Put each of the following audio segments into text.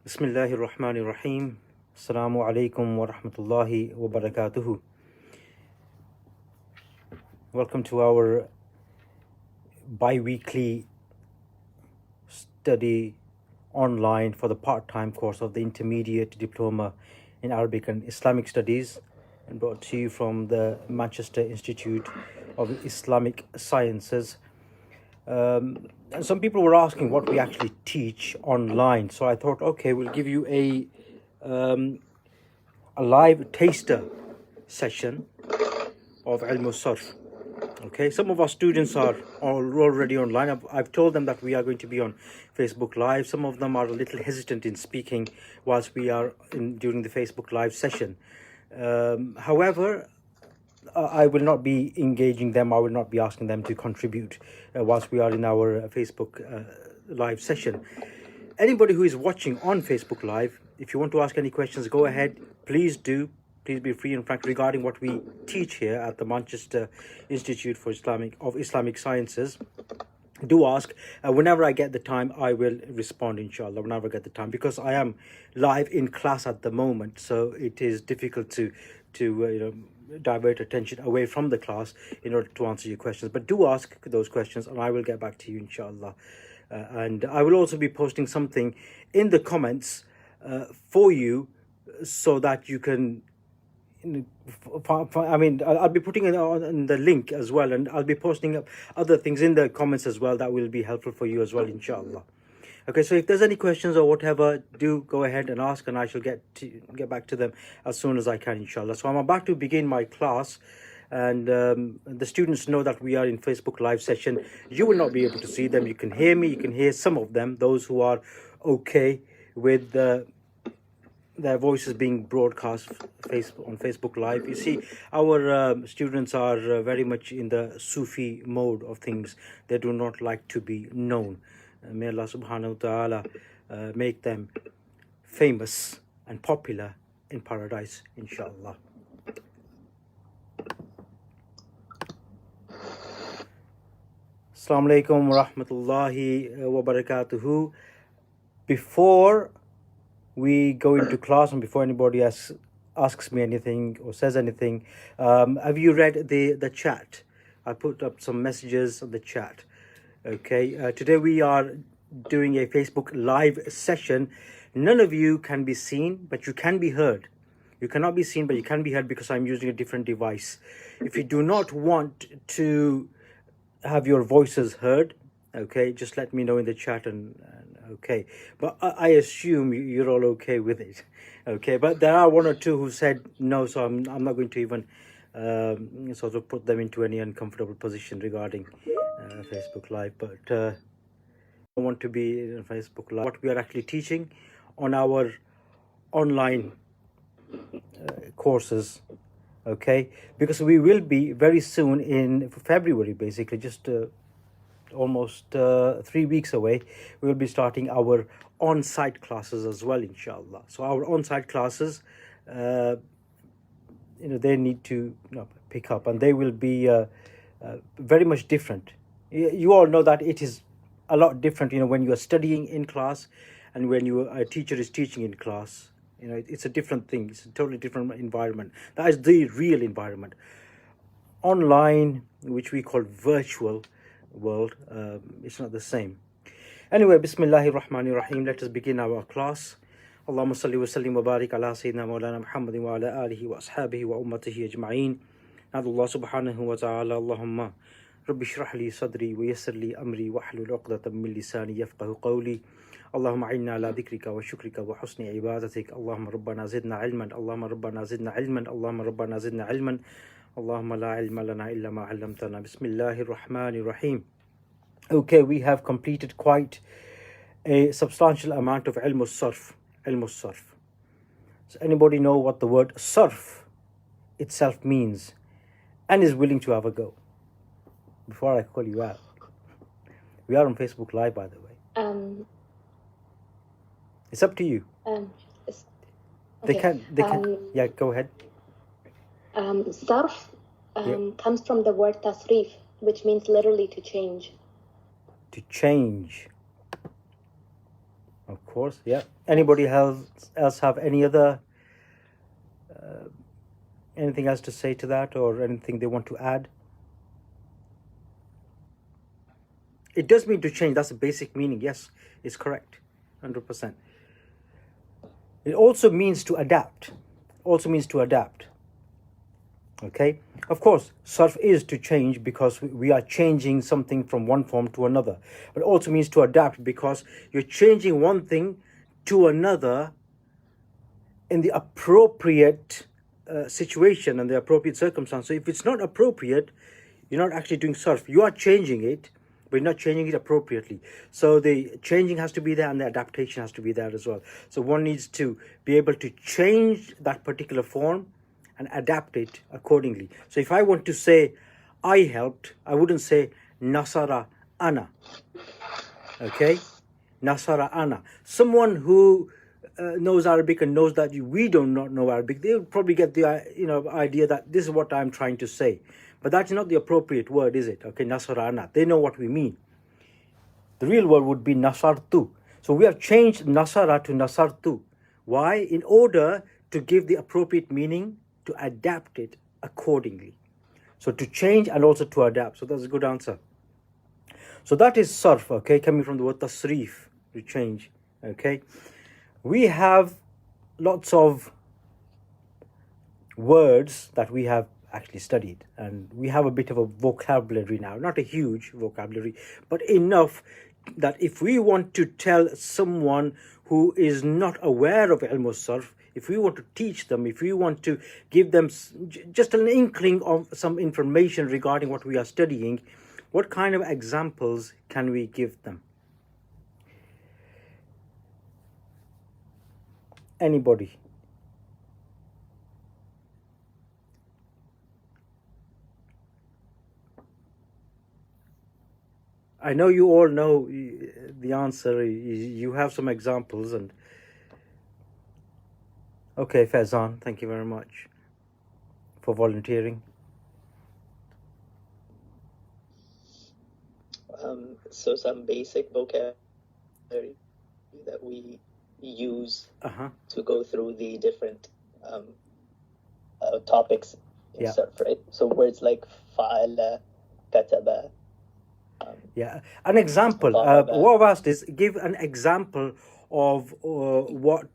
Bismillahir Rahmanir Rahim. Assalamu alaikum wa rahmatullahi wa barakatuhu. Welcome to our bi-weekly study online for the part-time course of the Intermediate Diploma in Arabic and Islamic Studies, and brought to you from the Manchester Institute of Islamic Sciences. And some people were asking what we actually teach online, so I thought, okay, we'll give you a live taster session of Ilm al-Sarf. Okay, some of our students are already online. I've told them that we are going to be on Facebook Live. Some of them are a little hesitant in speaking whilst we are during the Facebook Live session. However, I will not be engaging them. I will not be asking them to contribute whilst we are in our Facebook Live session. Anybody who is watching on Facebook Live, if you want to ask any questions, go ahead. Please do. Please be free and frank regarding what we teach here at the Manchester Institute for Islamic Sciences. Do ask. Whenever I get the time, I will respond, inshallah, whenever I get the time, because I am live in class at the moment, so it is difficult to divert attention away from the class in order to answer your questions. But do ask those questions and I will get back to you, inshallah. And I will also be posting something in the comments for you, so that you can, I'll be putting it on the link as well, and I'll be posting up other things in the comments as well that will be helpful for you as well, inshallah. Okay, so if there's any questions or whatever, do go ahead and ask, and I shall get back to them as soon as I can, inshallah. So I'm about to begin my class, and the students know that we are in Facebook Live session. You will not be able to see them. You can hear me. You can hear some of them, those who are okay with their voices being broadcast on Facebook Live. You see, our students are very much in the Sufi mode of things. They do not like to be known. May Allah subhanahu wa ta'ala make them famous and popular in paradise, inshallah. Assalamu alaikum wa rahmatullahi wa barakatuhu. Before we go into class and before anybody asks me anything or says anything, have you read the chat? I put up some messages on the chat. Okay, today we are doing a Facebook Live session. None of you can be seen, but you can be heard. You cannot be seen, but you can be heard because I'm using a different device. If you do not want to have your voices heard, okay, just let me know in the chat, and okay. But I assume you're all okay with it, okay. But there are one or two who said no, so I'm not going to even sort of put them into any uncomfortable position regarding Facebook Live. But I want to be in Facebook Live. What we are actually teaching on our online courses, okay, because we will be very soon in February, basically just almost 3 weeks away, we will be starting our on-site classes as well, inshallah. So our on-site classes, they need to pick up, and they will be very much different. You all know that it is a lot different, when you are studying in class and when a teacher is teaching in class. It's a different thing. It's a totally different environment. That is the real environment. Online, which we call virtual world, it's not the same. Anyway, Bismillahir Rahmanir Rahim. Let us begin our class. Allahumma salli wa sallim wa barik ala Sayyidina Mawlana Muhammadin wa ala alihi wa ashabihi wa ummatihi ajma'een. Nadullah subhanahu wa ta'ala. Allahumma Rabbi shrah li sadri wa yassir li amri wa hlul 'uqdatam min lisani yafqahu qawli. Allahumma a'inna ala dhikrika wa shukrika wa husni ibadatik. Allahumma rabbana zidna ilman. Allahumma rabbana zidna ilman. Allahumma rabbana zidna ilman. Allahumma la ilma lana illa ma 'allamtana. Bismillahir Rahmanir Rahim. Okay, we have completed quite a substantial amount of Ilm al-Sarf. Ilm al-Sarf. Does anybody know what the word Sarf itself means and is willing to have a go? Before I call you out. We are on Facebook Live, by the way. It's up to you. Okay. They can, yeah, go ahead. Sarf comes from the word tasrif, which means literally to change. To change. Of course. Yeah. Anybody else have any other anything else to say to that, or anything they want to add? It does mean to change. That's the basic meaning. Yes, it's correct. 100%. It also means to adapt. Okay. Of course, sarf is to change because we are changing something from one form to another. But it also means to adapt because you're changing one thing to another in the appropriate situation and the appropriate circumstance. So if it's not appropriate, you're not actually doing sarf. You are changing it, but you're not changing it appropriately. So the changing has to be there and the adaptation has to be there as well. So one needs to be able to change that particular form and adapt it accordingly. So if I want to say I helped, I wouldn't say nasara ana. Okay? Nasara ana. Someone who knows Arabic and knows that we do not know Arabic, they'll probably get the idea that this is what I'm trying to say. But that's not the appropriate word, is it? Okay, nasara ana. They know what we mean. The real word would be nasartu. So we have changed nasara to nasartu. Why? In order to give the appropriate meaning, to adapt it accordingly. So to change and also to adapt. So that's a good answer. So that is sarf, okay, coming from the word tasrif, to change, okay. We have lots of words that we have actually studied, and we have a bit of a vocabulary now, not a huge vocabulary, but enough that if we want to tell someone who is not aware of ilm sarf, if we want to teach them, if we want to give them just an inkling of some information regarding what we are studying, what kind of examples can we give them? Anybody? I know you all know the answer. You have some examples, and okay, Faizan, thank you very much for volunteering. So some basic vocabulary that we use to go through the different topics in surf, right? So words like fa'ala, kataba. An example. What I've asked is give an example of what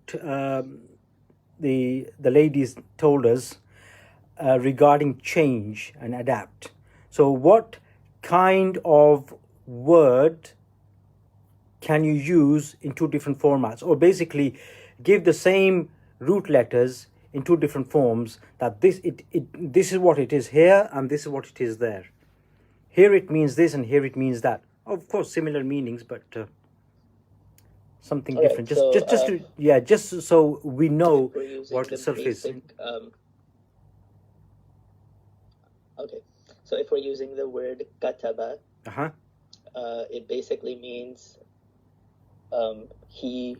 the ladies told us regarding change and adapt. So what kind of word can you use in two different formats, or basically give the same root letters in two different forms, that this is what it is here and this is what it is there. Here it means this and here it means that. Of course, similar meanings, but something different. Just so we know what the surf is. Okay, so if we're using the word kataba, it basically means he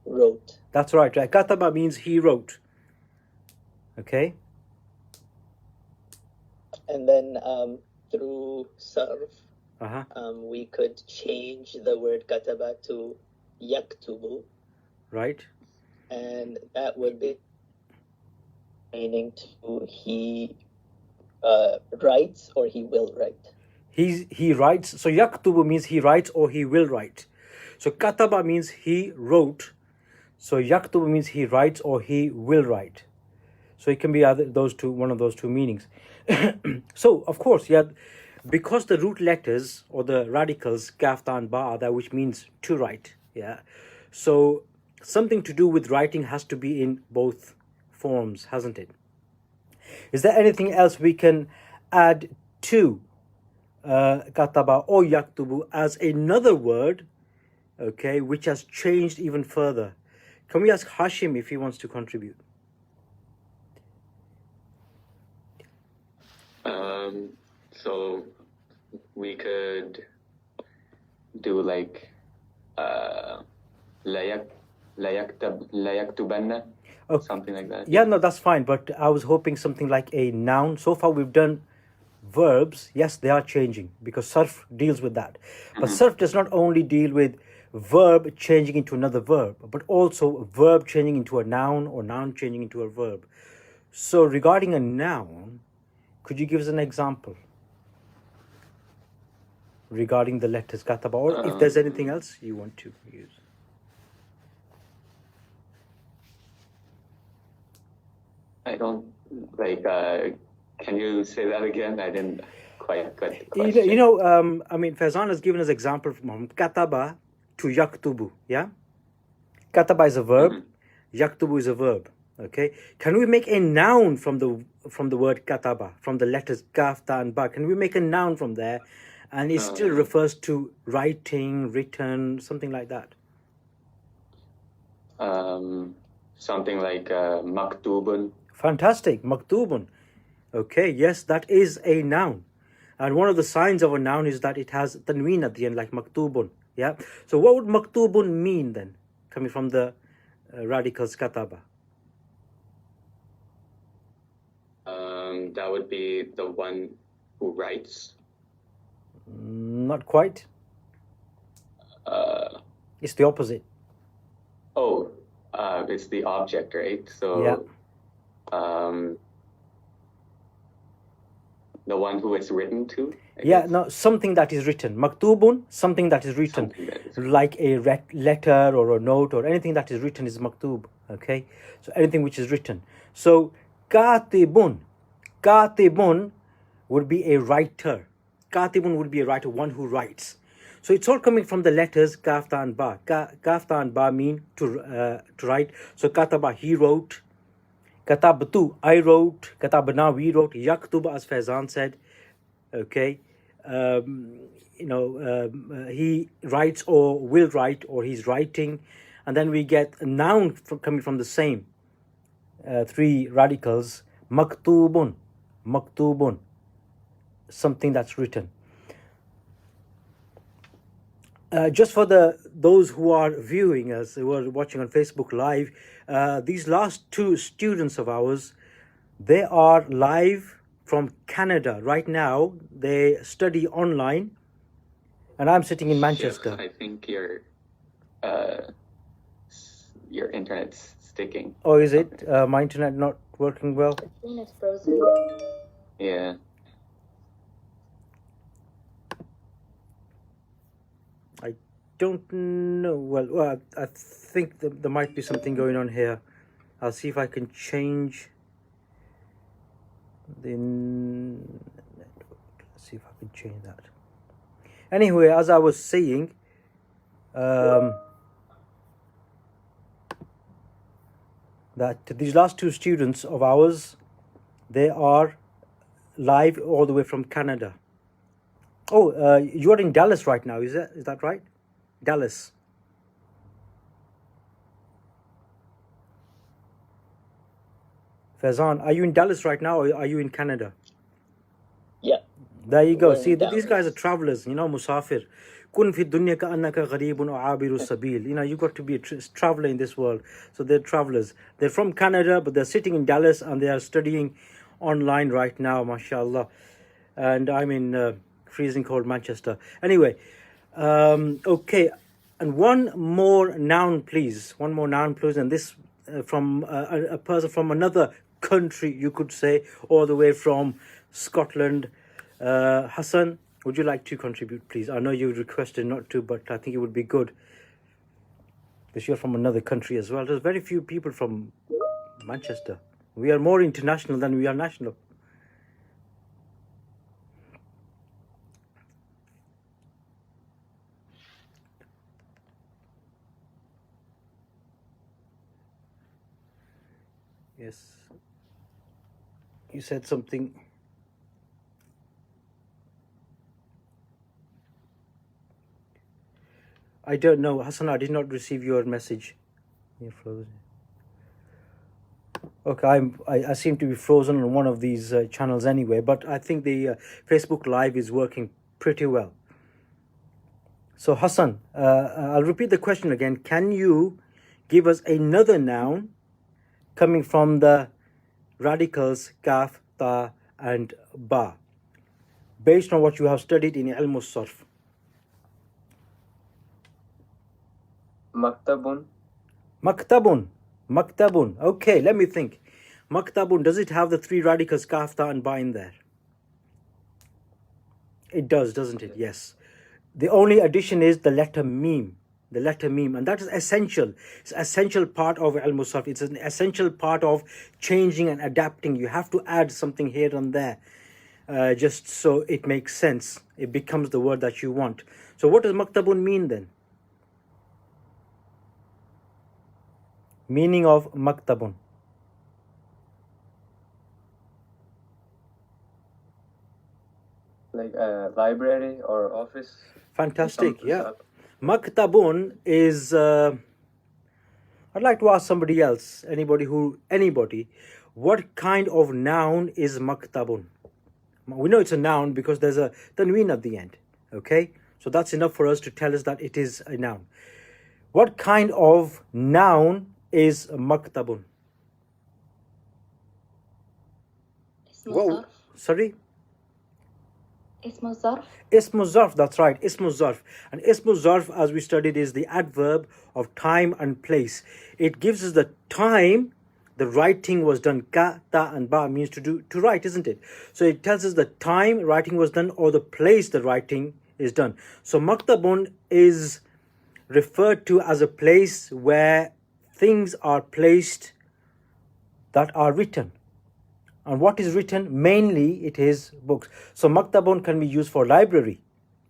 wrote. That's right. Kataba means he wrote. Okay. And then through sarf, we could change the word kataba to yaktubu. Right. And that would be meaning to he writes or he will write. He writes. So yaktubu means he writes or he will write. So kataba means he wrote. So yaktubu means he writes or he will write. So it can be one of those two meanings. So of course, because the root letters or the radicals kaf, ta, and ba are there, which means to write. So something to do with writing has to be in both forms, hasn't it? Is there anything else we can add to kataba or yaktubu as another word, okay, which has changed even further? Can we ask Hashim if he wants to contribute? So we could do like la yaktubanna, something like that. Yeah, no, that's fine. But I was hoping something like a noun. So far we've done verbs. Yes, they are changing because sarf deals with that. But sarf does not only deal with verb changing into another verb, but also a verb changing into a noun or noun changing into a verb. So regarding a noun, could you give us an example regarding the letters kataba, or if there's anything else you want to use? I don't like. Can you say that again? I didn't quite get the question. I mean, Faizan has given us example from kataba to yaktubu. Yeah, kataba is a verb, yaktubu is a verb. Okay, can we make a noun from the word kataba, from the letters kaf, ta, and ba? Can we make a noun from there, and it still refers to writing, written, something like that? Something like maktubun. Fantastic, maktubun. Okay, yes, that is a noun. And one of the signs of a noun is that it has tanween at the end, like maktubun. Yeah. So what would maktubun mean then, coming from the radicals kataba? That would be the one who writes. Not quite. It's the opposite. It's the object, right? So, yeah. The one who is written to? I Yeah, guess. no, something that is written. Maktubun, something that is written. Like a letter or a note or anything that is written is maktub. Okay? So anything which is written. So katibun. Katibun would be a writer. Katibun would be a writer, one who writes. So it's all coming from the letters kaf, ta, and ba. Kaf, ta, and ba mean to write. So kataba, he wrote. Katabtu, I wrote. Katabna, we wrote. Yaktub, as Faizan said. Okay. He writes or will write, or he's writing. And then we get a noun coming from the same three radicals. Maktubun. Maktubun. Something that's written. Just for those who are viewing us, who are watching on Facebook Live, these last two students of ours, they are live from Canada right now. They study online, and I'm sitting in Manchester. I think your internet's sticking. Oh, is it? My internet not working well? The screen is frozen. Yeah. I don't know. Well, I think there might be something going on here. I'll see if I can change the network. Let's see if I can change that. Anyway, as I was saying, that these last two students of ours, they are live all the way from Canada. Oh, you are in Dallas right now, is that right? Dallas. Faizan, are you in Dallas right now, or are you in Canada? Yeah. There you go. We're See, in these guys are Dallas. travelers, musafir. Kun fi dunya ka annaka gharibun aw abiru sabil. You got to be a traveler in this world. So they're travelers. They're from Canada, but they're sitting in Dallas and they are studying online right now, mashallah. And I'm in freezing cold Manchester. Anyway, okay. And one more noun, please. One more noun, please. And this from a person from another country, you could say, all the way from Scotland. Hassan, would you like to contribute, please? I know you requested not to, but I think it would be good, because you're from another country as well. There's very few people from Manchester. We are more international than we are national. Yes. You said something. I don't know. Hassan, I did not receive your message. You're frozen. Okay, I seem to be frozen on one of these channels anyway, but I think the Facebook Live is working pretty well. So Hassan, I'll repeat the question again. Can you give us another noun coming from the radicals kaf, ta, and ba, based on what you have studied in Ilm al-Sarf? maktabun. Maktabun. Maktabun. Okay, let me think. Maktabun, does it have the three radicals kaf, ta and ba in there? It does, doesn't it? Yes. The only addition is the letter meme. The letter meme, and that is essential. It's an essential part of al-musaf. It's an essential part of changing and adapting. You have to add something here and there, just so it makes sense. It becomes the word that you want. So what does maktabun mean then? Meaning of maktabun. Like a library or office. Fantastic, Some- yeah. Maktabun is, I'd like to ask somebody else, anybody, what kind of noun is maktabun? We know it's a noun because there's a tanween at the end, okay? So that's enough for us to tell us that it is a noun. What kind of noun is maktabun? اسمه Whoa, ظرف. sorry? اسمه ظرف. Ismu zarf, that's right, ismu zarf. And ismu zarf, as we studied, is the adverb of time and place. It gives us the time the writing was done. Ka, ta, and ba means to write, isn't it? So it tells us the time writing was done or the place the writing is done. So maktabun is referred to as a place where things are placed that are written. And what is written? Mainly it is books. So maktabun can be used for library,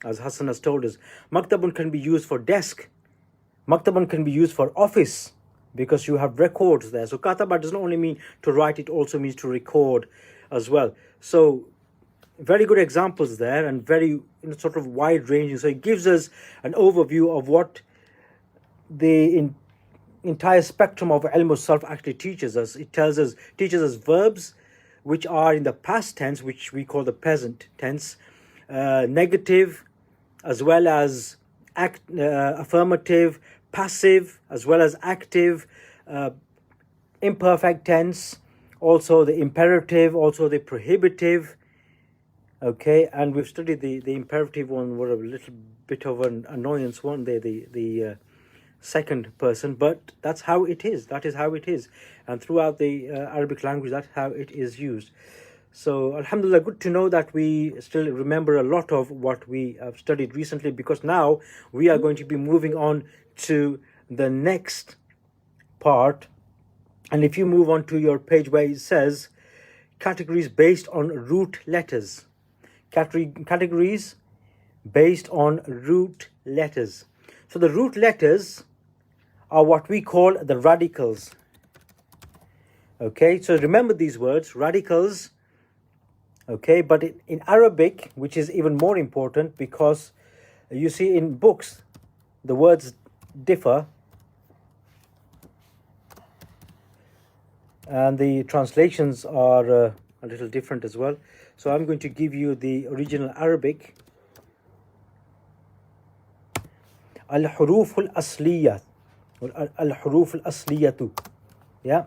as Hassan has told us. Maktabun can be used for desk. Maktabun can be used for office, because you have records there. So kataba does not only mean to write, it also means to record as well. So very good examples there, and very sort of wide ranging. So it gives us an overview of what the entire spectrum of ilm al-sarf actually teaches us. It teaches us verbs which are in the past tense, which we call the present tense, negative, as well as affirmative, passive, as well as active, imperfect tense, also the imperative, also the prohibitive. Okay, and we've studied the imperative one, were a little bit of an annoyance one there, the second person, but that's how it is. That is how it is. And throughout the Arabic language, that's how it is used. So alhamdulillah, good to know that we still remember a lot of what we have studied recently, because now we are going to be moving on to the next part. And if you move on to your page where it says categories based on root letters. Categories based on root letters. So the root letters are what we call the radicals. Okay, so remember these words, radicals. Okay, but in Arabic, which is even more important, because you see in books the words differ and the translations are a little different as well. So I'm going to give you the original Arabic. Al-huruf al-asliyah, al-huruf al-asliyatu. Yeah,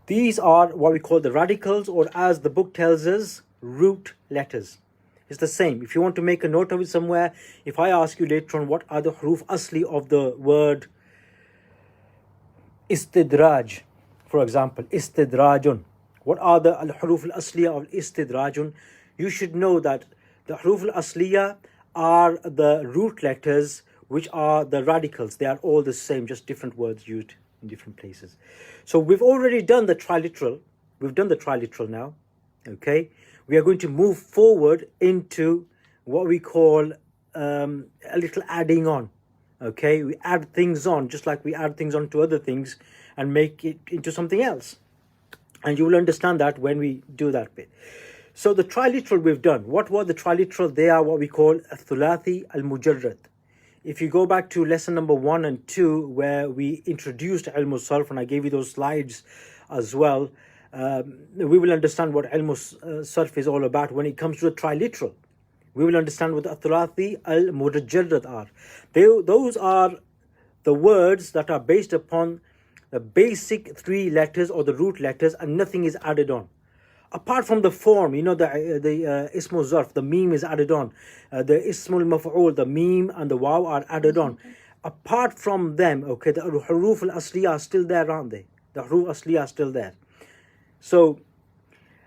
these are what we call the radicals, or as the book tells us, root letters. It's the same. If you want to make a note of it somewhere, if I ask you later on what are the huruf asli of the word istidraj, for example, istidrajun, what are the al-huruf al-asliya of istidrajun? You should know that the huruf al-asliya are the root letters, which are the radicals. They are all the same, just different words used in different places. So we've already done the triliteral. We've done the triliteral now. Okay, we are going to move forward into what we call a little adding on. Okay, we add things on, just like we add things on to other things and make it into something else. And you will understand that when we do that bit. So the triliteral we've done. What were the triliteral? They are what we call a thulathi al-mujarrad. If you go back to lesson number 1 and 2, where we introduced ilm al-sarf, and I gave you those slides as well, we will understand what ilm al-sarf is all about when it comes to the triliteral. We will understand what the thulathi al-mujarrad are. Those are the words that are based upon the basic 3 letters or the root letters, and nothing is added on. Apart from the form, the ismul zarf, the meme is added on. The ismul maf'ul, the meme and the waw are added on. apart from them, okay, the huruf al-asliya are still there, aren't they? The huruf asliya are still there. So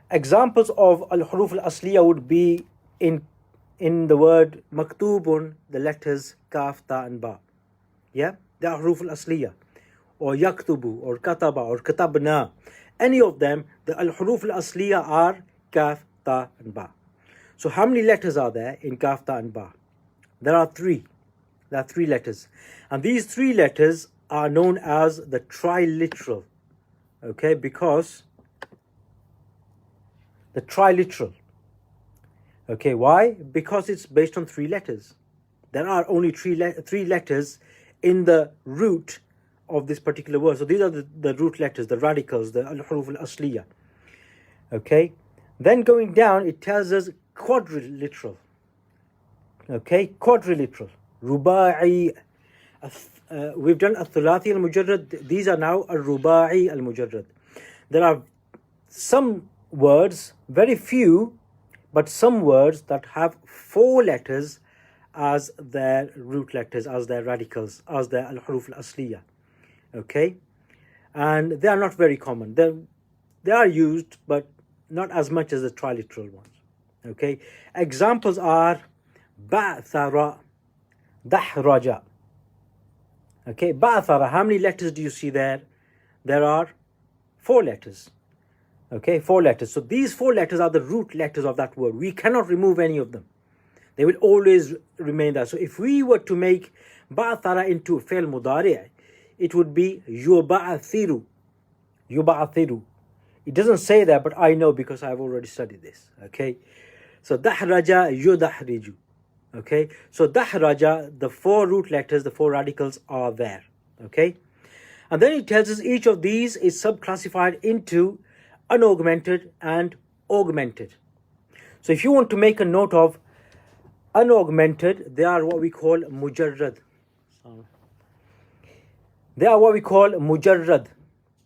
examples of al-huruf al-asliya would be in the word maktubun, the letters kaf, ta and ba. Yeah, they are huruf al-asliya. Or yaktubu, or kataba, or katabna. Any of them, the al-huruf al-asliya are kaf, ta and ba. So how many letters are there in kaf, ta and ba? There are three. There are three letters. And these three letters are known as the triliteral. Okay, because the triliteral. Okay, why? Because it's based on three letters. There are only three letters in the root of this particular word. So these are the root letters, the radicals, the al-huruf al-asliya. Okay, then going down, it tells us quadriliteral. Okay, quadriliteral. Ruba'i. We've done al-thulathi al-mujarrad. These are now al-ruba'i al-mujarrad. There are some words, very few, but some words that have four letters as their root letters, as their radicals, as their al-huruf al-asliya. Okay, and they are not very common. They are used, but not as much as the triliteral ones. Okay, examples are ba'thara, dahraja. Okay, ba'thara, how many letters do you see there? There are four letters. Okay, four letters. So these four letters are the root letters of that word. We cannot remove any of them. They will always remain there. So if we were to make ba'thara into fi'l mudari', it would be yuba'athiru. Yuba'athiru. It doesn't say that, but I know because I've already studied this. Okay, so dahraja, yudahriju. Okay, so dahraja, the four root letters, the four radicals are there. Okay, and then it tells us each of these is subclassified into unaugmented and augmented. So if you want to make a note of unaugmented, they are what we call mujarrad. They are what we call mujarrad.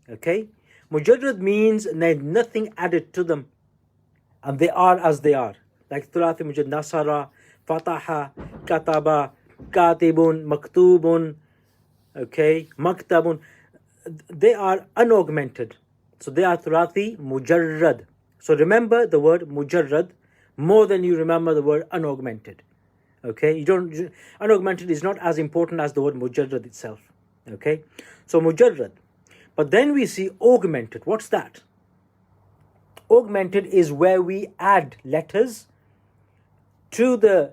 Okay, mujarrad means nothing added to them, and they are as they are. Like thulathi mujarrad, nasara, fataha, kataba, katibun, maktubun, okay, maktabun. They are unaugmented. So they are thulathi mujarrad. So remember the word mujarrad more than you remember the word unaugmented. Okay, unaugmented is not as important as the word mujarrad itself. Okay, so mujarrad. But then we see augmented. What's that? Augmented is where we add letters to the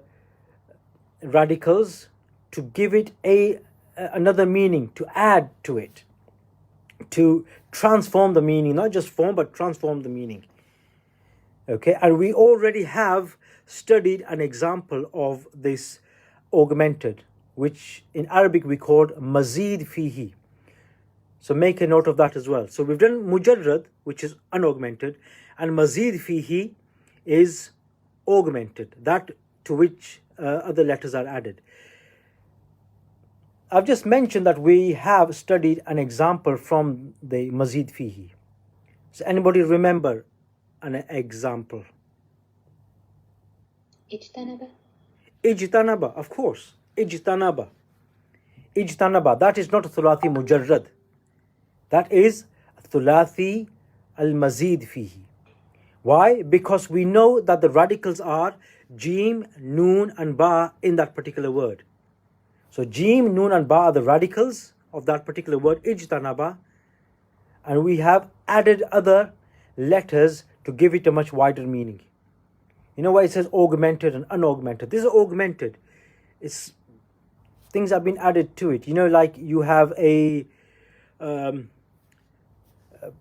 radicals to give it another meaning, to add to it, to transform the meaning, not just form but transform the meaning. Okay, and we already have studied an example of this augmented, which in Arabic we called mazid fihi. So make a note of that as well. So we've done mujarrad, which is unaugmented, and mazid fihi is augmented, that to which other letters are added. I've just mentioned that we have studied an example from the mazid fihi. So anybody remember an example? Ijtanaba. Ijtanaba, of course. Ijtanaba. Ijtanaba. That is not a thulathi mujarrad. That is thulathi al-mazid fihi. Why? Because we know that the radicals are jim, noon and ba in that particular word. So jim, noon and ba are the radicals of that particular word, ijtanaba. And we have added other letters to give it a much wider meaning. You know why it says augmented and unaugmented? This is augmented. It's things have been added to it. You know, like you have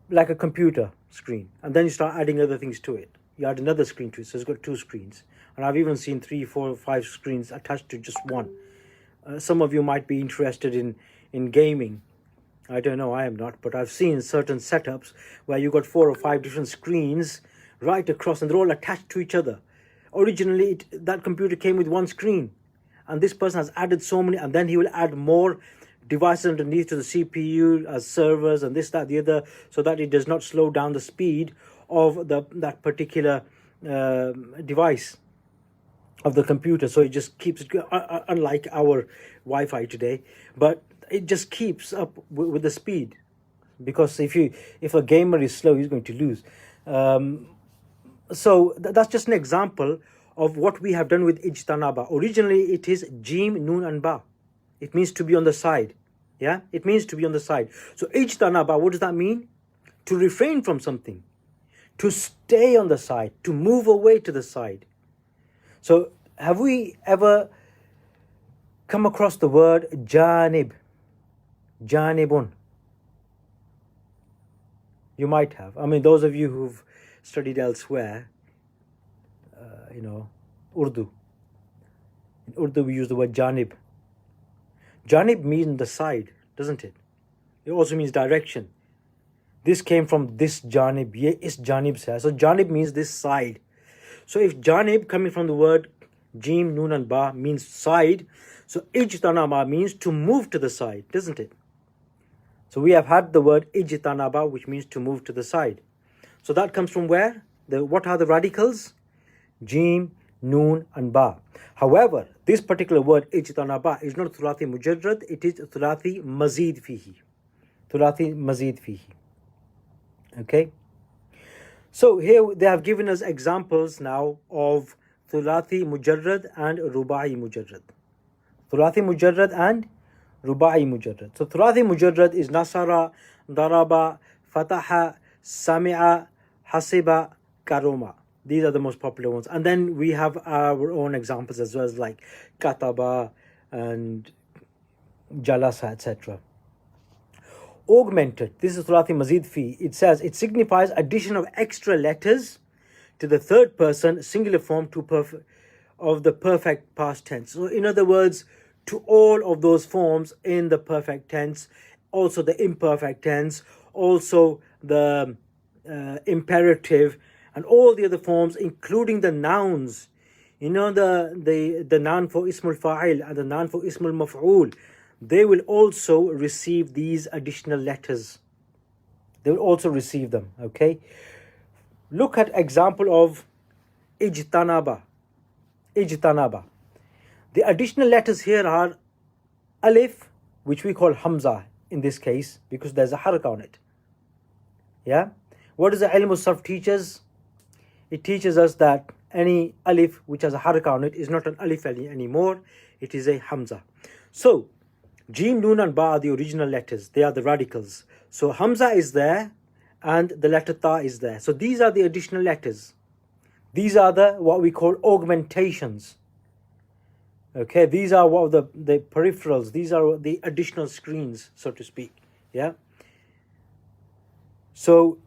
like a computer screen, and then you start adding other things to it. You add another screen to it, so it's got two screens. And I've even seen 3, 4, 5 screens attached to just one. Some of you might be interested in gaming. I don't know, I am not, but I've seen certain setups where you got 4 or 5 different screens right across, and they're all attached to each other. Originally, that computer came with one screen, and this person has added so many, and then he will add more devices underneath to the CPU as servers and this, that, the other, so that it does not slow down the speed of that particular device. of the computer, so it just keeps it unlike our Wi-Fi today, but it just keeps up with the speed, because if a gamer is slow, he's going to lose. So that's just an example of what we have done with ijtanaba. Originally it is jim, nun and ba. It means to be on the side. Yeah, it means to be on the side. So ijtanaba, what does that mean? To refrain from something, to stay on the side, to move away to the side. So have we ever come across the word janib? Janibun. You might have. I mean, those of you who've studied elsewhere, Urdu. In Urdu, we use the word janib. Janib means the side, doesn't it? It also means direction. This came from this janib. Ye is janib se. So janib means this side. So if janib, coming from the word jim, nun and ba, means side, so ijtanaba means to move to the side, doesn't it? So we have had the word ijtanaba, which means to move to the side. So that comes from where? What are the radicals? Jim, Noon and Ba. However, this particular word ijtanaba is not thulathi mujarrad, it is thulathi mazid fihi. Thulathi mazid fihi. Okay? So here they have given us examples now of thulathi mujarrad and rubai mujarrad. Thulathi mujarrad and rubai mujarrad. So thulathi mujarrad is nasara, daraba, fataha, sami'a, hasiba, karoma. These are the most popular ones. And then we have our own examples as well, as like kataba and jalasa, etc. Augmented. This is thulathi mazid fi. It says it signifies addition of extra letters to the third person singular form of the perfect past tense. So in other words, to all of those forms in the perfect tense, also the imperfect tense, also the imperative, and all the other forms, including the nouns. The noun for ismul fa'il and the noun for ismul maf'ul, they will also receive these additional letters. They will also receive them, okay? Look at example of ijtanaba. Ijtanaba. The additional letters here are alif, which we call Hamza in this case, because there's a haraka on it. Yeah? What does the ilm al-sarf teach us? It teaches us that any alif which has a haraka on it is not an alif anymore, it is a Hamza. So, Jim, Nun and Ba are the original letters, they are the radicals. So Hamza is there and the letter Ta is there. So these are the additional letters. These are what we call augmentations. Okay, these are what the peripherals, these are the additional screens, so to speak. Yeah. So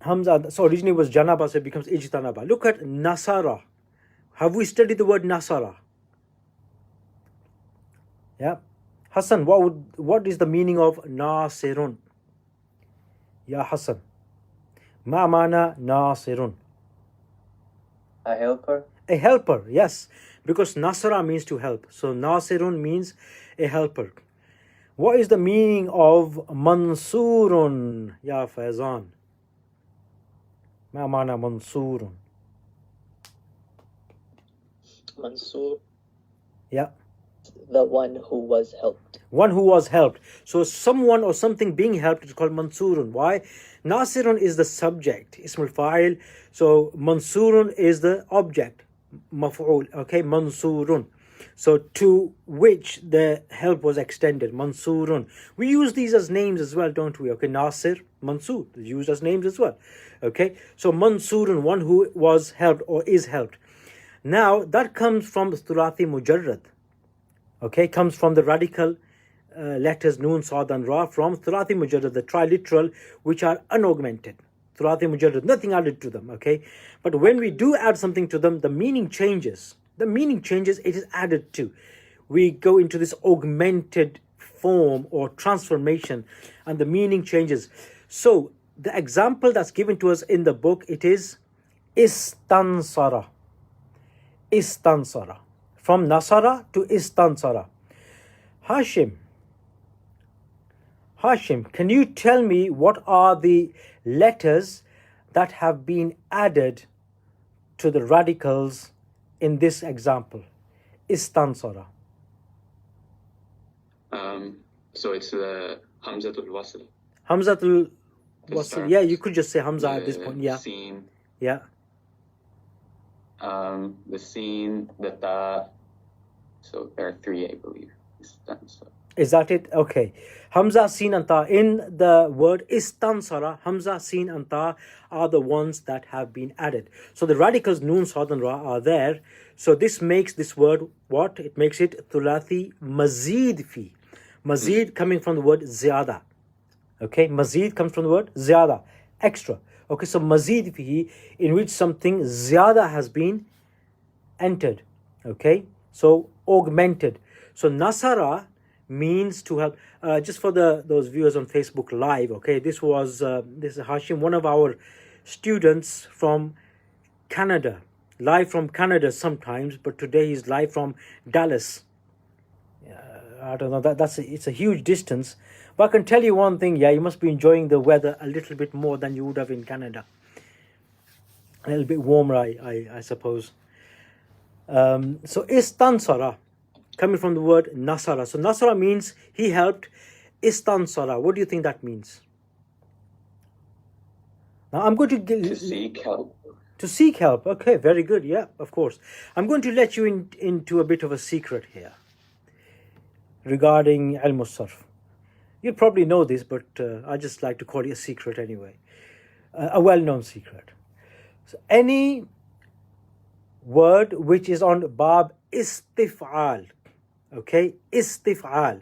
Hamza, so originally was Janaba, so it becomes Ijtanaba. Look at Nasara. Have we studied the word Nasara? Yeah. Hassan, what is the meaning of Nasirun? Ya Hassan. Ma mana Nasirun? A helper. A helper, yes. Because Nasara means to help. So Nasirun means a helper. What is the meaning of Mansurun? Ya Faizan. Ma mana Mansurun? Mansur, Yeah. the one who was helped. One who was helped. So someone or something being helped is called Mansurun. Why? Nasirun is the subject, Ismul Fa'il. So Mansurun is the object, Maf'ul. Okay, Mansurun. So to which the help was extended, Mansurun. We use these as names as well, don't we? Okay, Nasir, Mansur, used as names as well. Okay, so Mansurun, one who was helped or is helped. Now that comes from Thulathi Mujarrad. Okay, comes from the radical letters Noon, Sad and Ra from Thulathi Mujarrad, the triliteral, which are unaugmented. Thulathi Mujarrad, nothing added to them, okay? But when we do add something to them, the meaning changes. The meaning changes, it is added to. We go into this augmented form or transformation and the meaning changes. So the example that's given to us in the book, it is istansara. Istansara. From Nasara to Istansara. Hashim, can you tell me what are the letters that have been added to the radicals in this example? Istansara. So it's the Hamzatul Wasl. Hamzatul To Wasl. start Yeah, you could just say Hamza at this the point. Yeah. Seen, Yeah. the Seen, the Ta. So there are three, I believe. Istansara. Is that it? Okay. Hamza, Sin, and Ta. In the word Istansara, Hamza, Sin, and Ta are the ones that have been added. So the radicals Noon, Sad, and Ra are there. So this makes this word what? It makes it Thulathi Mazid Fi. Mazid coming from the word Ziyada. Okay. Mazid comes from the word Ziyada. Extra. Okay. So Mazid Fi, in which something Ziyada has been entered. Okay. So augmented. So Nasara means to help. Just for those viewers on Facebook Live, okay, this is Hashim, one of our students from Canada, live from Canada sometimes, but today he's live from Dallas. I don't know, it's a huge distance, but I can tell you one thing, yeah, you must be enjoying the weather a little bit more than you would have in Canada. A little bit warmer, I suppose. So Istansara, coming from the word Nasara. So Nasara means he helped. Istansara, what do you think that means? Now I'm going To seek help. to seek help. Okay, very good. Yeah, of course. I'm going to let you into a bit of a secret here regarding Ilm al-Sarf. You probably know this, but I just like to call it a secret anyway. A well-known secret. So any word which is on Bab Istif'al, okay, Istif'al,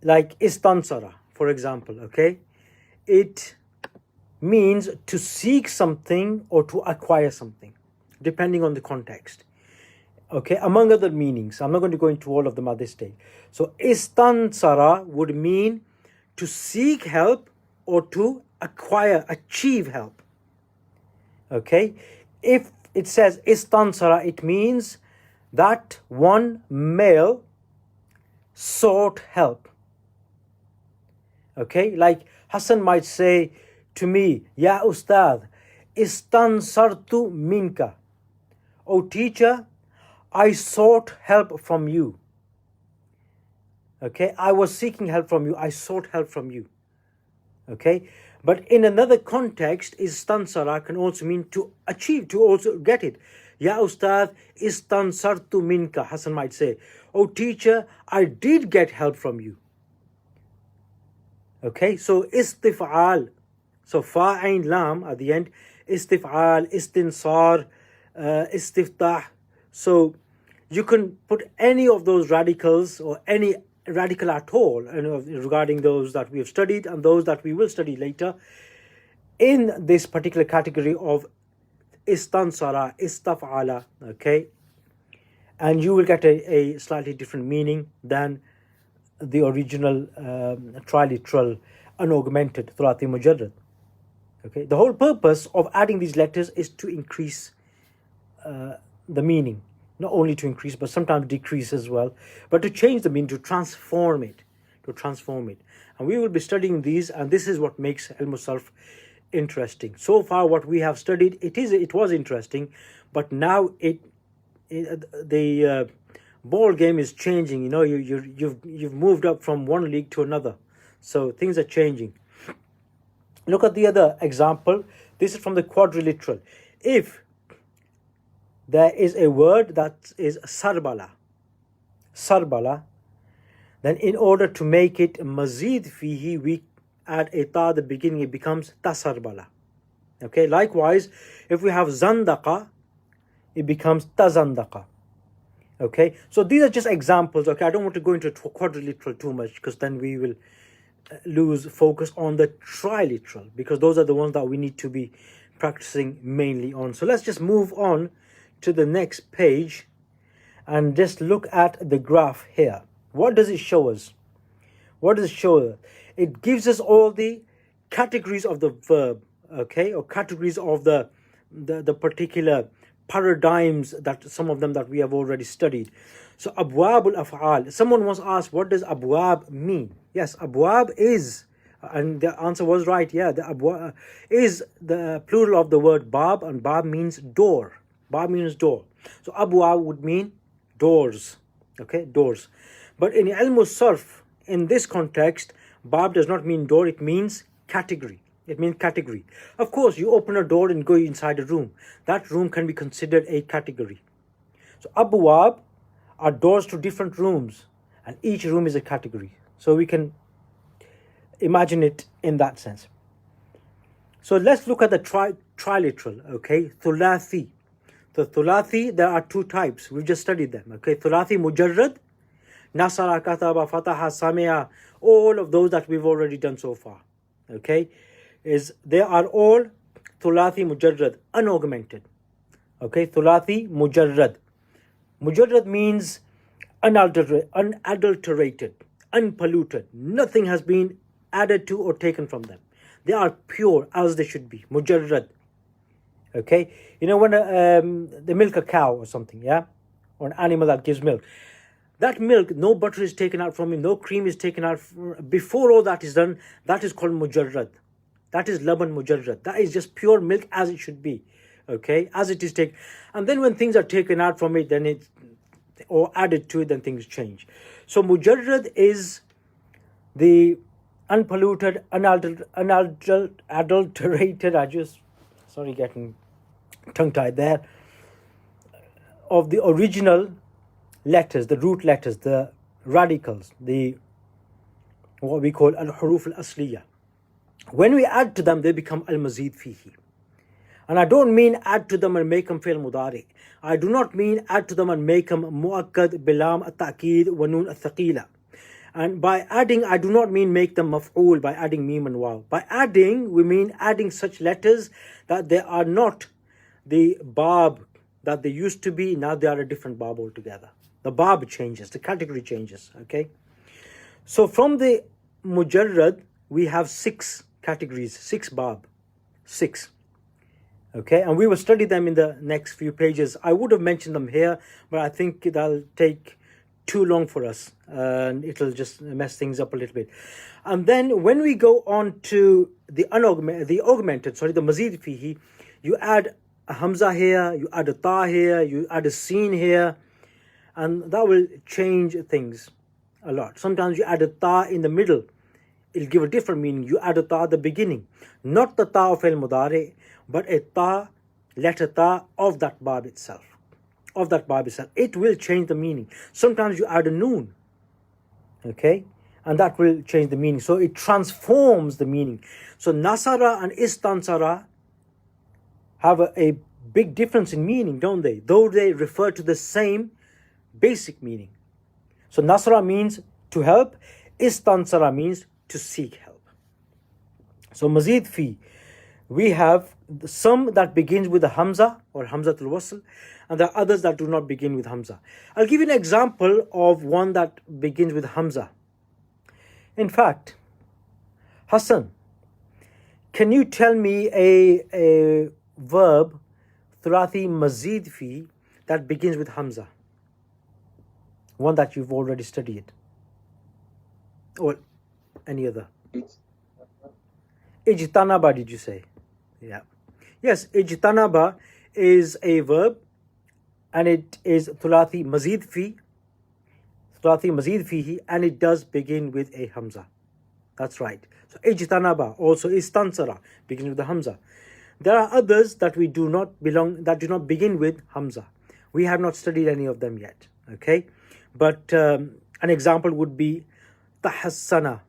like Istansara, for example, okay, it means to seek something or to acquire something, depending on the context. Okay, among other meanings. I'm not going to go into all of them at this stage. So Istansara would mean to seek help or to acquire, achieve help. Okay, if it says Istansara, it means that one male sought help. Okay, like Hassan might say to me, Ya Ustad, Istansartu minka. Oh teacher, I sought help from you. Okay, I was seeking help from you. I sought help from you. Okay, but in another context, Istansara can also mean to achieve, to also get it. Ya Ustad, Istansartu minka. Hassan might say, oh teacher, I did get help from you. Okay, so istif'al. So fa ain lam at the end. Istif'al, istinsar, istiftah. So you can put any of those radicals or any radical at all, regarding those that we have studied and those that we will study later, in this particular category of istansara, istaf'ala, okay? And you will get a slightly different meaning than the original triliteral unaugmented thulati mujarrad. Okay, the whole purpose of adding these letters is to increase the meaning, not only to increase but sometimes decrease as well, but to change the meaning, to transform it, and we will be studying these, and this is what makes Ilm al-Sarf interesting. So far what we have studied, it was interesting, but now the ball game is changing. You know, you've moved up from one league to another, so things are changing. Look at the other example. This is from the quadrilateral. If there is a word that is sarbala, then in order to make it mazid fihi, we add a ta at the beginning, it becomes tasarbala. Okay, likewise, if we have zandaqa, it becomes tazandaqa. Okay, so these are just examples. Okay, I don't want to go into quadrilateral too much, because then we will lose focus on the triliteral, because those are the ones that we need to be practicing mainly on. So let's just move on to the next page and just look at the graph here. What does it show us? What does it show us? It gives us all the categories of the verb, okay, or categories of the particular paradigms, that some of them that we have already studied. So Abuab al-Af'al. Someone was asked, what does Abuab mean? Yes, Abuab is, and the answer was right, yeah, the Abuab is the plural of the word Bab, and Bab means door. Bab means door. So Abuab would mean doors, okay, doors. But in ilm al-sarf, in this context, bab does not mean door, it means category. It means category. Of course, you open a door and go inside a room. That room can be considered a category. So Abuab are doors to different rooms, and each room is a category. So we can imagine it in that sense. So let's look at the triliteral, okay? Thulathi. So thulathi, there are two types. We've just studied them, okay? Thulathi mujarrad, nasara, kataba, fataha, samia, all of those that we've already done so far, okay? They are all thulathi mujarrad, unaugmented, okay? Thulathi mujarrad. Mujarrad means unadulterated, unpolluted. Nothing has been added to or taken from them. They are pure as they should be. Mujarrad. Okay? You know when they milk a cow or something, yeah? Or an animal that gives milk. That milk, no butter is taken out from it, no cream is taken out. Before all that is done, that is called mujarrad. That is laban mujarrad. That is just pure milk as it should be. Okay? As it is taken. And then when things are taken out from it, then it, or added to it, then things change. So mujarrad is the unpolluted, unadulterated, getting tongue-tied there, of the original letters, the root letters, the radicals, what we call al-huruf al-asliya. When we add to them, they become al-mazid fihi. And I don't mean add to them and make them fi'l mudari. I do not mean add to them and make them mu'akkad, bilam, at-ta'kid, wa nun al-thaqila. And by adding, I do not mean make them maf'ul by adding mim and waw. By adding, we mean adding such letters that they are not the bab that they used to be. Now they are a different bab altogether. The bab changes, the category changes, okay? So from the mujarrad, we have 6 categories, 6 bab, 6. Okay, and we will study them in the next few pages. I would have mentioned them here, but I think that'll take too long for us, and it'll just mess things up a little bit. And then when we go on to the augmented, the mazid fihi, you add a hamza here, you add a ta here, you add a sin here, and that will change things a lot. Sometimes you add a ta in the middle, it'll give a different meaning. You add a ta at the beginning, not the ta of al-mudari, but a ta, letter ta of that bab itself. It will change the meaning. Sometimes you add a noon, okay, and that will change the meaning. So it transforms the meaning. So nasara and istansara have a big difference in meaning, don't they? Though they refer to the same basic meaning. So nasara means to help, istansara means to seek help. So mazid fi, we have some that begins with a hamza or hamzatul wasl, and there are others that do not begin with hamza. I'll give you an example of one that begins with hamza. In fact, Hassan, can you tell me a verb, thulathi mazid fi, that begins with hamza? One that you've already studied. Or any other? Ijtanaba, did you say? Yeah. Yes, ijtanaba is a verb, and it is thulathi mazid fihi, and it does begin with a hamza. That's right. So ijtanaba, also istansara, begins with the hamza. There are others that do not begin with hamza. We have not studied any of them yet. Okay, but an example would be tahassana.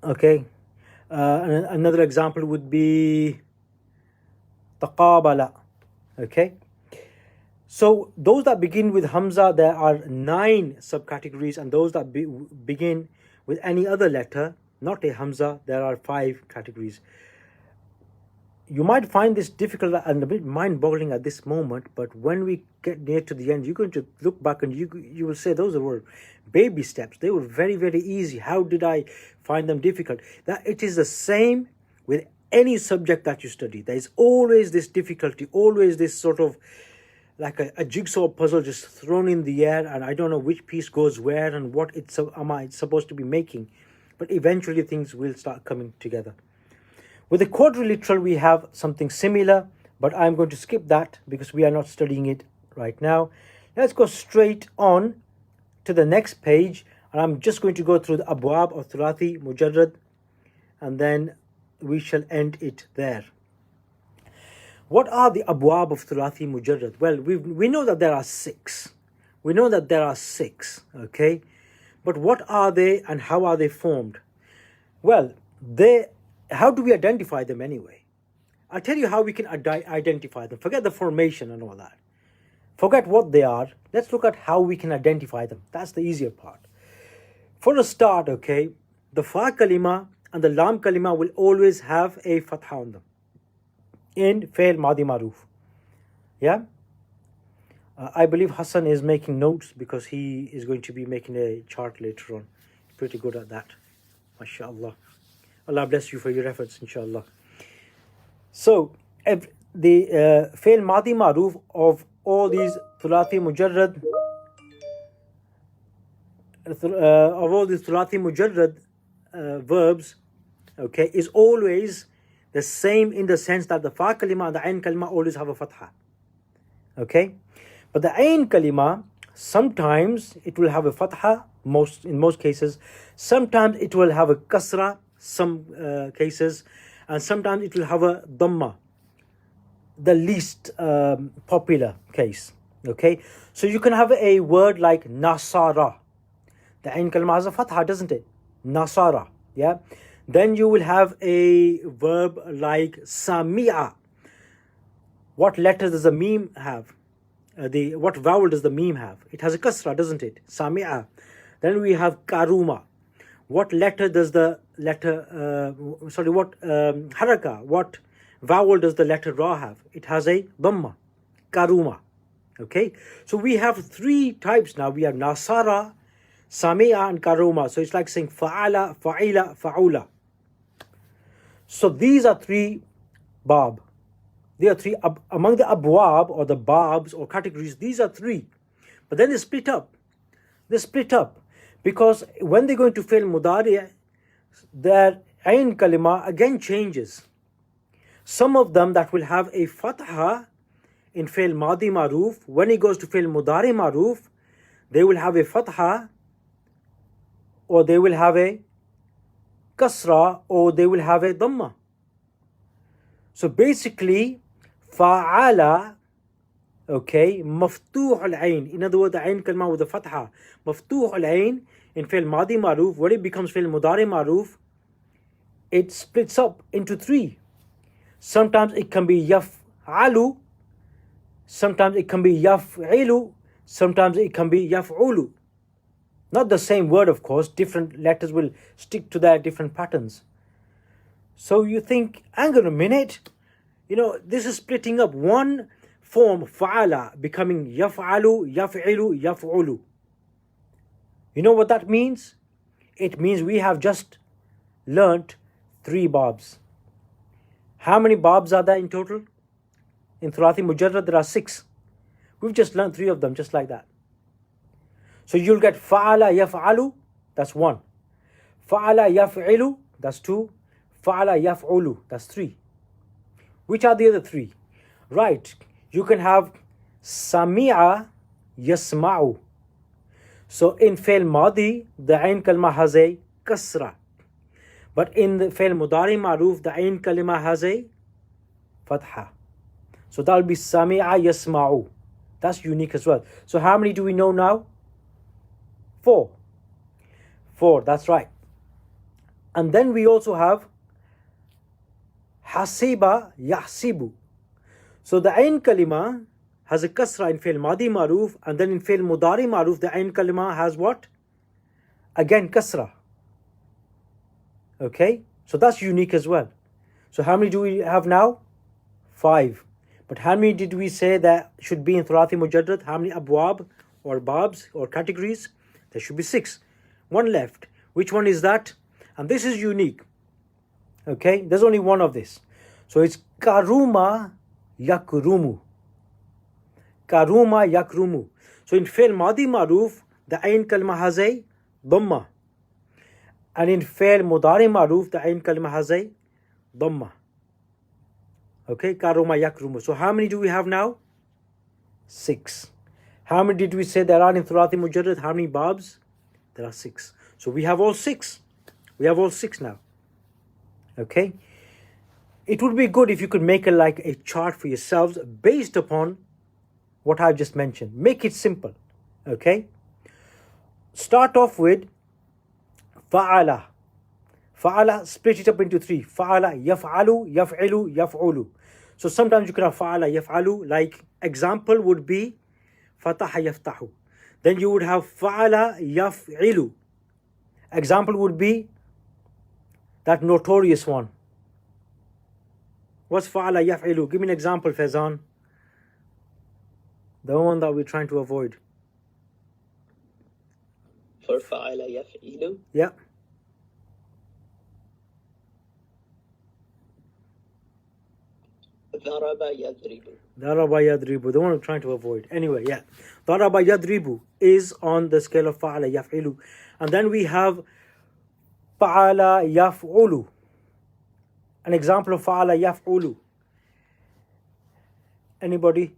Okay. Another example would be taqabala. Okay. So those that begin with hamza, there are 9 subcategories, and those that begin with any other letter, not a hamza, there are 5 categories. You might find this difficult and a bit mind-boggling at this moment, but when we get near to the end, you're going to look back and you will say those were baby steps. They were very, very easy. How did I find them difficult? That it is the same with any subject that you study. There is always this difficulty, always this sort of like a jigsaw puzzle just thrown in the air, and I don't know which piece goes where and what am I supposed to be making. But eventually things will start coming together. With the quadriliteral, we have something similar, but I'm going to skip that because we are not studying it right now. Let's go straight on to the next page, and I'm just going to go through the Abuab or Thulathi Mujarrad, and then we shall end it there. What are the Abuab of Thulathi Mujarrad? Well, we know that there are six. We know that there are six, okay? But what are they and how are they formed? Well, how do we identify them anyway? I'll tell you how we can identify them. Forget the formation and all that. Forget what they are. Let's look at how we can identify them. That's the easier part. For a start, okay, the fa kalima and the lam kalima will always have a fatha on them in fail madi maruf. Yeah? I believe Hassan is making notes because he is going to be making a chart later on. He's pretty good at that. MashaAllah. Allah bless you for your efforts, inshallah. So, the fail madi maruf of all these Thulathi Mujarrad, verbs, okay, is always the same in the sense that the fa kalima and the ain kalima always have a fatha. Okay? But the ain kalima, sometimes it will have a fatha, in most cases. Sometimes it will have a kasra, some cases. And sometimes it will have a dhamma, the least popular case. Okay? So you can have a word like nasara. The ain kalima has a fatha, doesn't it? Nasara. Yeah? Then you will have a verb like sami'a. What letter does the meme have? What vowel does the meme have? It has a kasra, doesn't it? Sami'a. Then we have karuma. What letter does the haraka, what vowel does the letter ra have? It has a dhamma. Karuma. Okay? So we have three types now. We have nasara, sami'a, and karuma. So it's like saying fa'ala, fa'ila, fa'ula. So these are three bab. There are three among the abwab or the babs or categories. These are three, but then they split up. They split up because when they go into fail mudari, their ain kalima again changes. Some of them that will have a fatha in fail madi maruf, when it goes to fail mudari maruf, they will have a fatha, or they will have a kasra, or they will have a dhamma. So basically, fa'ala, okay, maftuh al-ain. In other words, the ain kalma with the fatha. Maftuh al-ain in fail madi maruf, when it becomes fail mudari maruf, it splits up into three. Sometimes it can be yaf'alu, sometimes it can be yaf'ilu, sometimes it can be yaf'ulu. Not the same word, of course. Different letters will stick to their different patterns. So you think, hang on a minute, this is splitting up. One form, fa'ala, becoming yaf'alu, yaf'ilu, yaf'ulu. You know what that means? It means we have just learnt three babs. How many babs are there in total? In Thulathi Mujarrad, there are six. We've just learnt three of them, just like that. So you'll get fa'ala yaf'alu, that's one. Fa'ala yaf'ilu, that's two. Fa'ala yaf'ulu, that's three. Which are the other three? Right, you can have sami'a yasma'u. So in fail madi, the ain kalma has a kasra. But in the fail mudari maruf, the ain kalima has a fatha. So that will be sami'a yasma'u. That's unique as well. So how many do we know now? Four, that's right. And then we also have hasiba yahsibu. So the ain kalima has a kasra in fail madi maruf, and then in fail mudari maruf, the ain kalima has what? Again, kasra. Okay, so that's unique as well. So how many do we have now? 5. But how many did we say that should be in Thulathi Mujarrad? How many abwab or babs or categories? There should be 6. One left. Which one is that? And this is unique. Okay, there's only one of this. So it's karuma yakrumu. Karuma yakrumu. So in fail madi maruf, the ain kalma has a dhamma. And in fail mudari maruf, the ain kalma has a dhamma. Okay, karuma yakrumu. So how many do we have now? 6. How many did we say there are in Thulathi Mujarrad? How many babs? There are 6. So we have all 6. We have all 6 now. Okay. It would be good if you could make a chart for yourselves based upon what I've just mentioned. Make it simple. Okay. Start off with fa'ala. Fa'ala, split it up into 3. Fa'ala, yaf'alu, yaf'ilu, yaf'ulu. So sometimes you could have fa'ala, yaf'alu, like example would be fataha, yaftahu. Then you would have fa'ala, yaf'ilu. Example would be that notorious one. What's fa'ala, yaf'ilu? Give me an example, Faizan. The one that we're trying to avoid. For fa'ala yaf'ilu. Yeah. Daraba yadribu. Daraba yadribu, the one we're trying to avoid. Anyway, yeah. Daraba yadribu is on the scale of fa'ala yaf'ilu. And then we have fa'ala yaf'ulu. An example of fa'ala yaf'ulu. Anybody?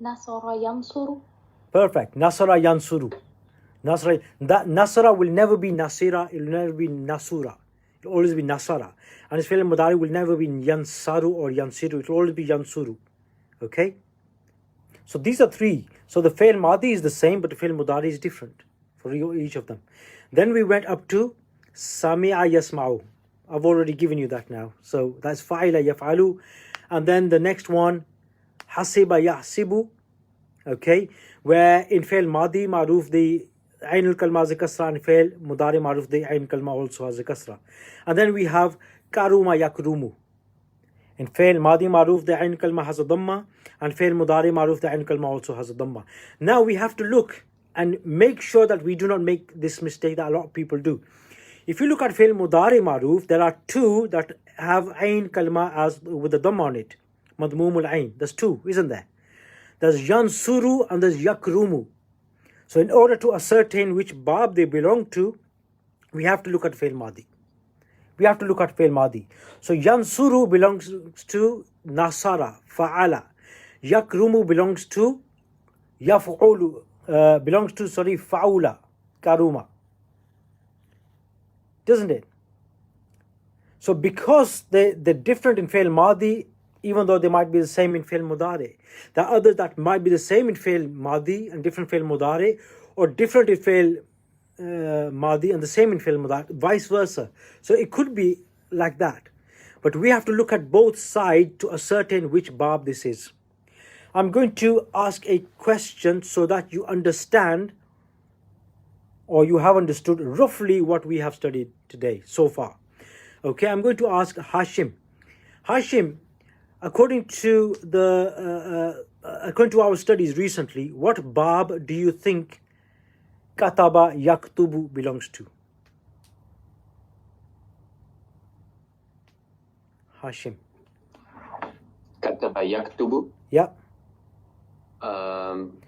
Nasara yansuru. Perfect. Nasara yansuru. That nasara will never be nasira, it will never be nasura. It will always be nasara. And its fi'l mudari will never be yansaru or yansiru. It will always be yansuru. Okay? So these are 3. So the fi'l madi is the same, but the fi'l mudari is different for each of them. Then we went up to sami'a yasma'u. I've already given you that now. So that's fa'ila yaf'alu. And then the next one, hasiba yahsibu. Okay? Where in fi'l madi ma'ruf the ayn al-kalma has a kasra, and fi'l mudari ma'ruf the ayn kalma also has a kasra. And then we have karuma yakrumu. In fi'l madi ma'ruf the ayn kalma has a dhamma, and fi'l mudari ma'ruf the ayn kalma also has a dhamma. Now we have to look and make sure that we do not make this mistake that a lot of people do. If you look at fi'l mudari ma'ruf, there are 2 that have ayn kalma as with the dhamma on it. Madmumul ayn. There's 2, isn't there? There's yansuru and there's yakrumu. So in order to ascertain which bab they belong to, we have to look at fi'l madi. We have to look at fi'l madi. So yansuru belongs to nasara, fa'ala. Yakrumu belongs to yaf'ulu, fa'ula, karuma. Doesn't it? So because they're different in fi'l madi, even though they might be the same in fi'l mudari, there are others that might be the same in fi'l madi and different fi'l mudari, or different in fi'l madi and the same in fi'l mudari, vice versa. So it could be like that. But we have to look at both sides to ascertain which bab this is. I'm going to ask a question so that you understand, or you have understood roughly what we have studied today so far. Okay, I'm going to ask Hashim. Hashim, according to our studies recently, what bab do you think kataba yaktubu belongs to? Hashim. Kataba yaktubu. Yeah.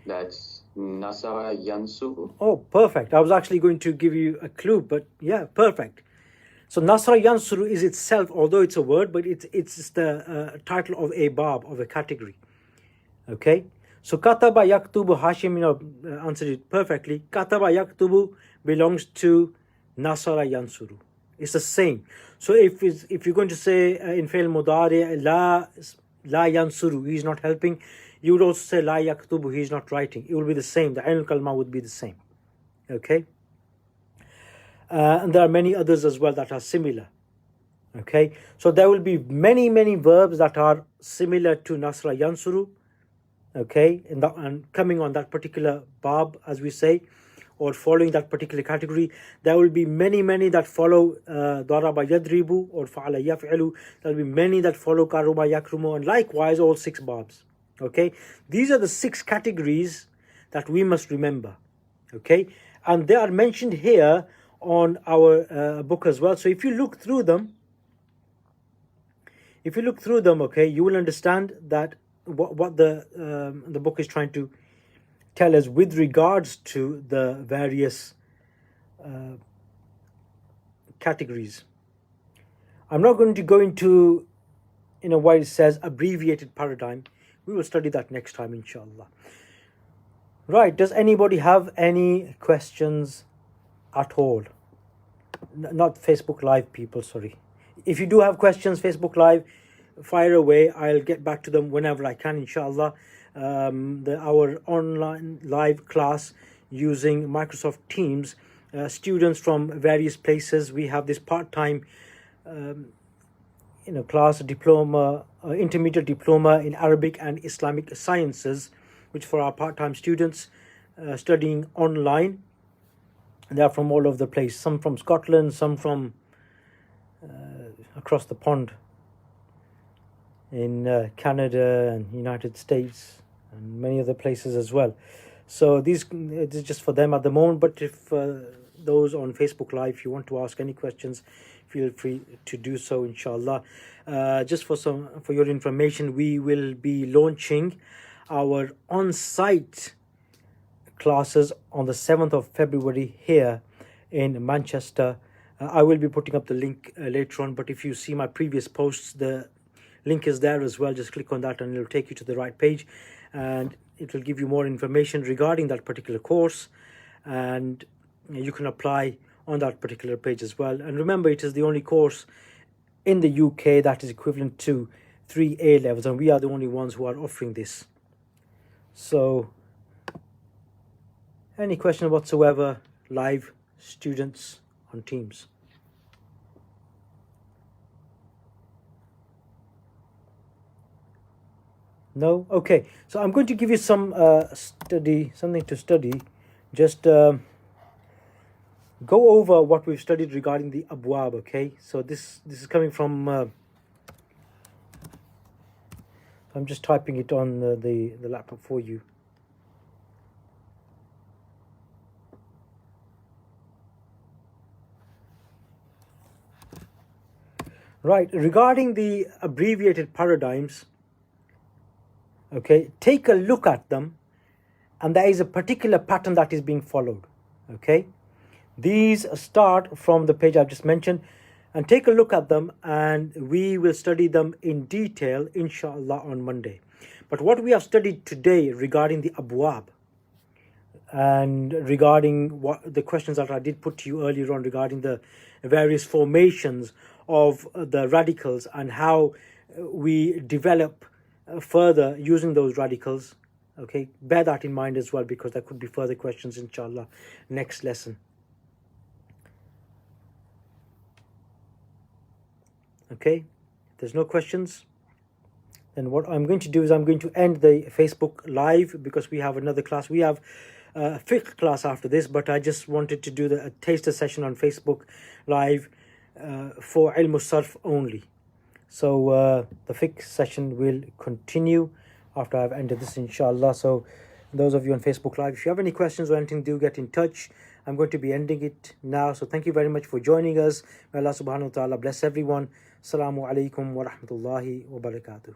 That's nasara yansuru. Oh, perfect. I was actually going to give you a clue, but yeah, perfect. So Nasra Yansuru is itself, although it's a word, but it's the title of a bab, of a category. Okay? So Kataba Yaktubu, Hashim answered it perfectly. Kataba Yaktubu belongs to Nasara Yansuru. It's the same. So if you're going to say in Fi'l Mudari, La Yansuru, he's not helping, you would also say La Yaktubu, he's not writing. It will be the same. The Ayn Kalma would be the same. Okay? And there are many others as well that are similar. Okay, so there will be many verbs that are similar to Nasra Yansuru. Okay, and coming on that particular bab, as we say, or following that particular category. There will be many that follow Daraba Yadribu or Fa'ala Yaf'ilu. There will be many that follow Karuma Yakrumu, and likewise all 6 babs. Okay, these are the 6 categories that we must remember. Okay, and they are mentioned here on our book as well. So if you look through them, okay, you will understand that what the book is trying to tell us with regards to the various categories. I'm not going to go into why it says abbreviated paradigm. We will study that next time, inshallah. Right, does anybody have any questions at all? Not Facebook Live people, sorry. If you do have questions, Facebook Live, fire away. I'll get back to them whenever I can, inshallah. Our online live class using Microsoft Teams, students from various places. We have this part-time class, diploma, intermediate diploma in Arabic and Islamic Sciences, which for our part-time students studying online. They're from all over the place, some from Scotland, some from across the pond in Canada and United States and many other places as well. So it is just for them at the moment, but if those on Facebook Live, if you want to ask any questions, feel free to do so, inshallah. Just for your information, we will be launching our on-site classes on the 7th of February here in Manchester. I will be putting up the link later on, but if you see my previous posts, the link is there as well. Just click on that and it will take you to the right page, and it will give you more information regarding that particular course, and you can apply on that particular page as well. And remember, it is the only course in the UK that is equivalent to 3 A levels, and we are the only ones who are offering this. So any question whatsoever, live students on Teams? No? Okay. So I'm going to give you something to study. Just go over what we've studied regarding the Abuab, okay? So this is coming from... I'm just typing it on the laptop for you. Right, regarding the abbreviated paradigms, okay, take a look at them, and there is a particular pattern that is being followed, okay? These start from the page I've just mentioned, and take a look at them, and we will study them in detail, inshallah, on Monday. But what we have studied today regarding the Abuab, and regarding what the questions that I did put to you earlier on regarding the various formations of the radicals and how we develop further using those radicals, okay, bear that in mind as well, because there could be further questions, inshallah, next lesson. Okay, if there's no questions, then what I'm going to do is I'm going to end the Facebook Live, because we have another class. We have a fiqh class after this, but I just wanted to do a taster session on Facebook Live for Ilm al-Sarf only. So the fiqh session will continue after I've ended this, inshallah. So those of you on Facebook Live, if you have any questions or anything, do get in touch. I'm going to be ending it now. So thank you very much for joining us. May Allah subhanahu wa ta'ala bless everyone. Assalamu alaikum wa rahmatullahi wa barakatuhu.